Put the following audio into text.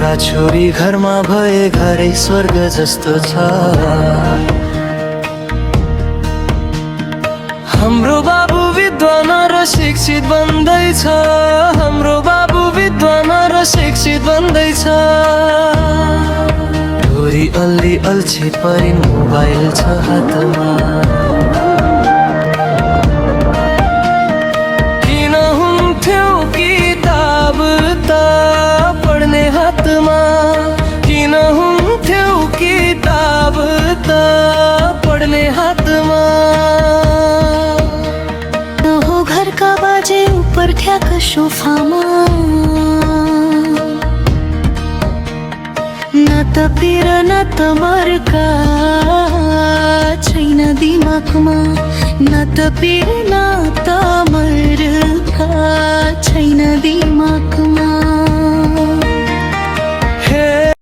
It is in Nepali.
छोरा छोरी घरमा भए घरै स्वर्ग जस्तो छ। हाम्रो बाबु विद्वान र शिक्षित बन्दैछ, हाम्रो बाबु विद्वान र शिक्षित बन्दैछ। छोरी अल्ली अल्छी परिन् मोबाइल छ हातमा। किन हुन्थ्यो किताब त पढ्ने हातमा, किन हुन्थ्यो किताब त पढ्ने हातमा। घरका बाजे ऊपर ठ्याक सोफामा, न त पिर न त मर्का छैन दिमागमा, न त पिर न त मर्का छैन दिमागमा।